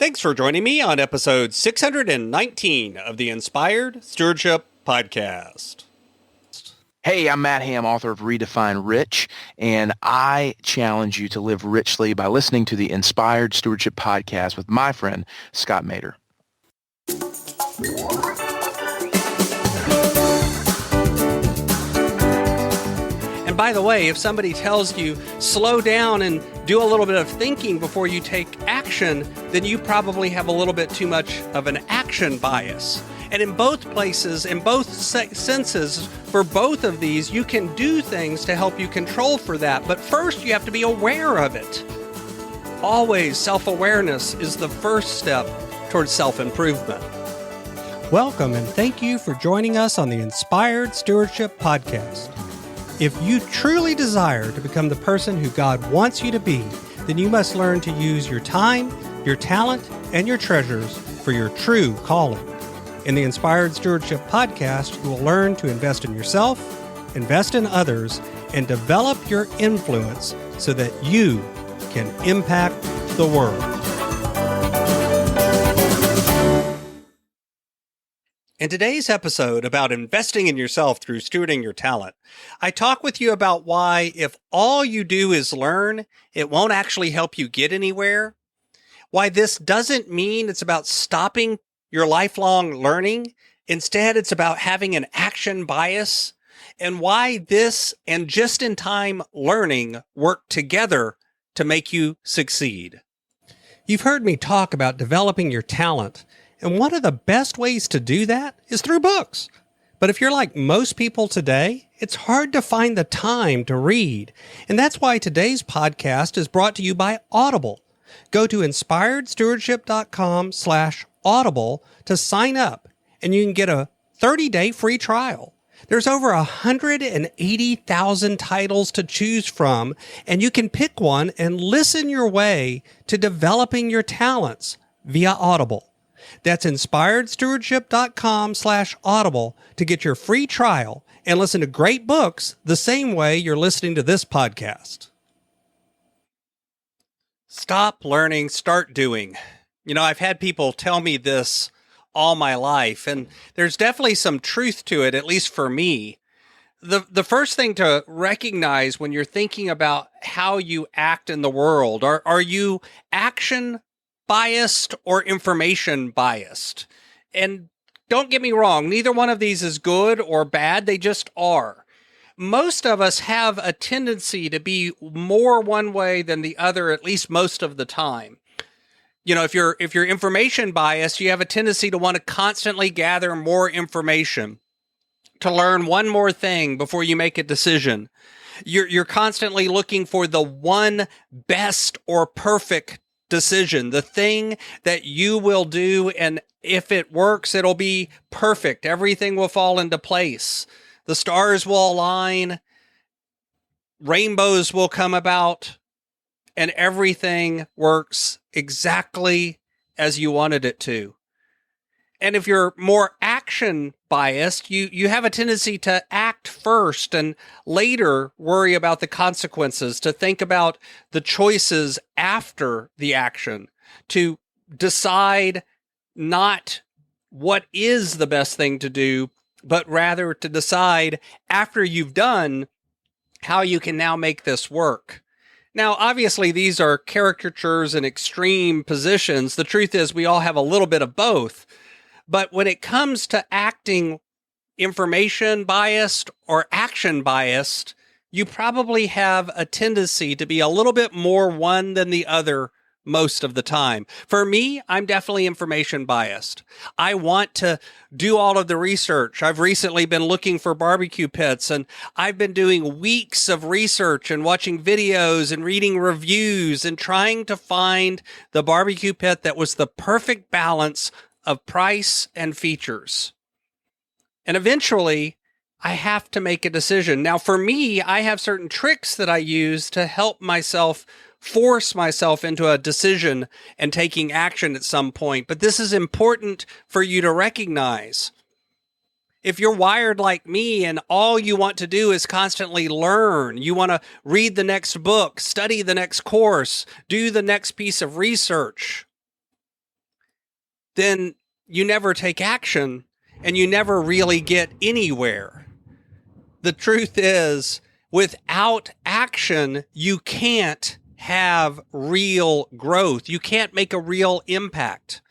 Thanks for joining me on episode 619 of the Inspired Stewardship Podcast. Hey, I'm Matt Ham, author of Redefine Rich, and I challenge you to live richly by listening to the Inspired Stewardship Podcast with my friend, Scott Mader. And by the way, if somebody tells you slow down and do a little bit of thinking before you take action, then you probably have a little bit too much of an action bias. And in both places, in both senses, for both of these, you can do things to help you control for that. But first, you have to be aware of it. Always, self-awareness is the first step towards self-improvement. Welcome, and thank you for joining us on the Inspired Stewardship Podcast. If you truly desire to become the person who God wants you to be, then you must learn to use your time, your talent, and your treasures for your true calling. In the Inspired Stewardship Podcast, you will learn to invest in yourself, invest in others, and develop your influence so that you can impact the world. In today's episode about investing in yourself through stewarding your talent, I talk with you about why if all you do is learn, it won't actually help you get anywhere. Why this doesn't mean it's about stopping your lifelong learning. Instead, it's about having an action bias, and why this and just-in-time learning work together to make you succeed. You've heard me talk about developing your talent, and one of the best ways to do that is through books. But if you're like most people today, it's hard to find the time to read. And that's why today's podcast is brought to you by Audible. Go to inspiredstewardship.com/Audible to sign up, and you can get a 30-day free trial. There's over 180,000 titles to choose from, and you can pick one and listen your way to developing your talents via Audible. That's inspiredstewardship.com/Audible to get your free trial and listen to great books the same way you're listening to this podcast. Stop learning, start doing. You know, I've had people tell me this all my life, and there's definitely some truth to it, at least for me. The first thing to recognize when you're thinking about how you act in the world, are you action biased or information biased? And don't get me wrong, neither one of these is good or bad, they just are. Most of us have a tendency to be more one way than the other, at least most of the time. You know, if you're information biased, you have a tendency to want to constantly gather more information, to learn one more thing before you make a decision. You're constantly looking for the one best or perfect decision, the thing that you will do, and if it works, it'll be perfect. Everything will fall into place. The stars will align, rainbows will come about, and everything works exactly as you wanted it to. And if you're more action biased, you have a tendency to act first and later worry about the consequences, to think about the choices after the action, to decide not what is the best thing to do, but rather to decide after you've done how you can now make this work. Now, obviously, these are caricatures and extreme positions. The truth is we all have a little bit of both. But when it comes to acting information biased or action biased, you probably have a tendency to be a little bit more one than the other most of the time. For me, I'm definitely information biased. I want to do all of the research. I've recently been looking for barbecue pits, and I've been doing weeks of research and watching videos and reading reviews and trying to find the barbecue pit that was the perfect balance of price and features. And eventually, I have to make a decision. Now, for me, I have certain tricks that I use to help myself force myself into a decision and taking action at some point. But this is important for you to recognize. If you're wired like me and all you want to do is constantly learn, you want to read the next book, study the next course, do the next piece of research, then you never take action and you never really get anywhere. The truth is, without action, you can't have real growth. You can't make a real impact.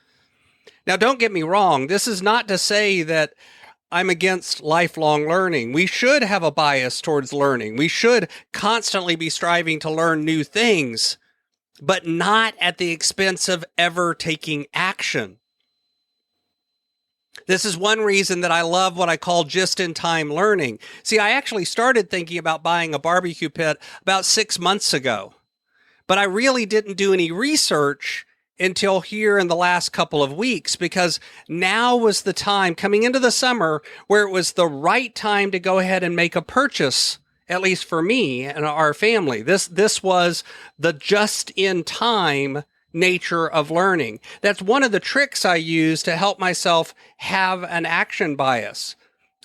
Now, don't get me wrong. This is not to say that I'm against lifelong learning. We should have a bias towards learning. We should constantly be striving to learn new things, but not at the expense of ever taking action. This is one reason that I love what I call just-in-time learning. See, I actually started thinking about buying a barbecue pit about 6 months ago, but I really didn't do any research until here in the last couple of weeks, because now was the time, coming into the summer, where it was the right time to go ahead and make a purchase, at least for me and our family. This was the just-in-time nature of learning. That's one of the tricks I use to help myself have an action bias.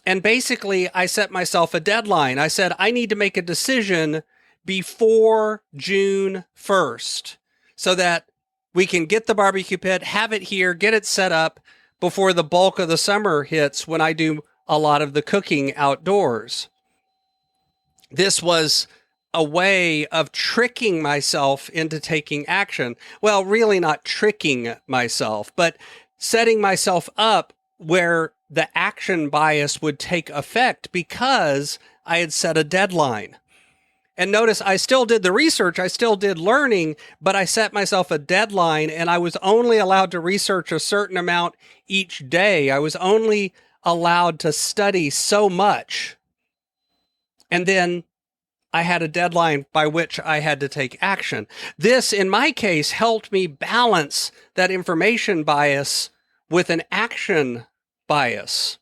And basically, I set myself a deadline. I said, I need to make a decision before June 1st so that we can get the barbecue pit, have it here, get it set up before the bulk of the summer hits when I do a lot of the cooking outdoors. This was a way of tricking myself into taking action. Well, really not tricking myself, but setting myself up where the action bias would take effect because I had set a deadline. And notice I still did the research, I still did learning, but I set myself a deadline and I was only allowed to research a certain amount each day. I was only allowed to study so much. And then I had a deadline by which I had to take action. This, in my case, helped me balance that information bias with an action bias.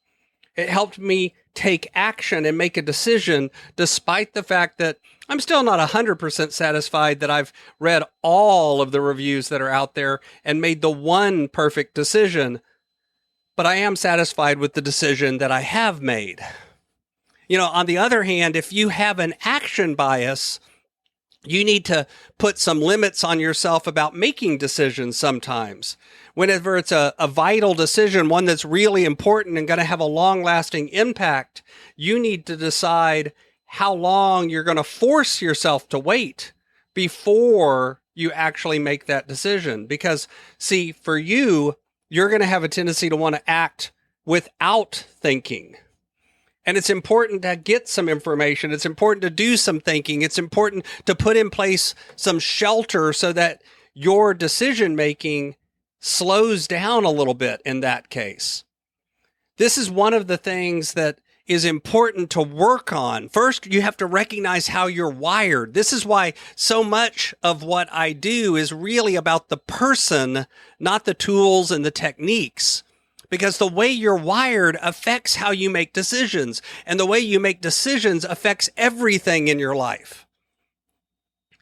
It helped me take action and make a decision despite the fact that I'm still not 100% satisfied that I've read all of the reviews that are out there and made the one perfect decision, but I am satisfied with the decision that I have made. You know, on the other hand, if you have an action bias, you need to put some limits on yourself about making decisions sometimes. Whenever it's a vital decision, one that's really important and going to have a long-lasting impact, you need to decide how long you're going to force yourself to wait before you actually make that decision. Because, see, for you, you're going to have a tendency to want to act without thinking. And it's important to get some information. It's important to do some thinking. It's important to put in place some shelter so that your decision-making slows down a little bit in that case. This is one of the things that is important to work on. First, you have to recognize how you're wired. This is why so much of what I do is really about the person, not the tools and the techniques. Because the way you're wired affects how you make decisions. And the way you make decisions affects everything in your life.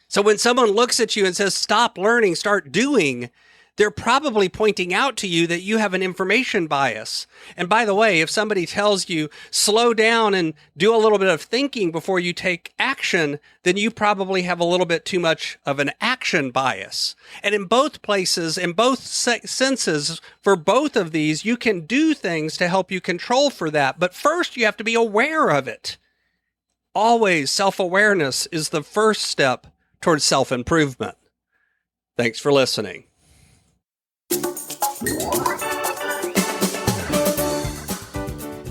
So when someone looks at you and says, stop learning, start doing, they're probably pointing out to you that you have an information bias. And by the way, if somebody tells you, slow down and do a little bit of thinking before you take action, then you probably have a little bit too much of an action bias. And in both places, in both senses, for both of these, you can do things to help you control for that. But first, you have to be aware of it. Always, self-awareness is the first step towards self-improvement. Thanks for listening.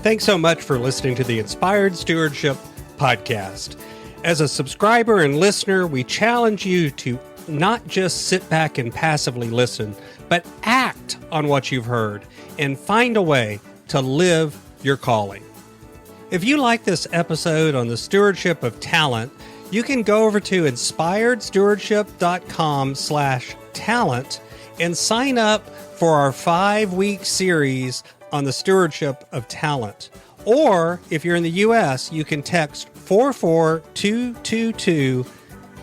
Thanks so much for listening to the Inspired Stewardship podcast. As a subscriber and listener, we challenge you to not just sit back and passively listen, but act on what you've heard and find a way to live your calling. If you like this episode on the stewardship of talent, you can go over to inspiredstewardship.com/talent and sign up for our 5-week series on the stewardship of talent. Or if you're in the U.S., you can text 44222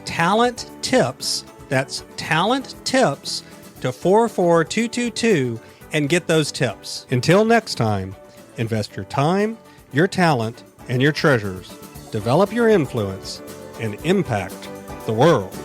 talent tips. That's talent tips to 44222 and get those tips. Until next time, invest your time, your talent, and your treasures. Develop your influence and impact the world.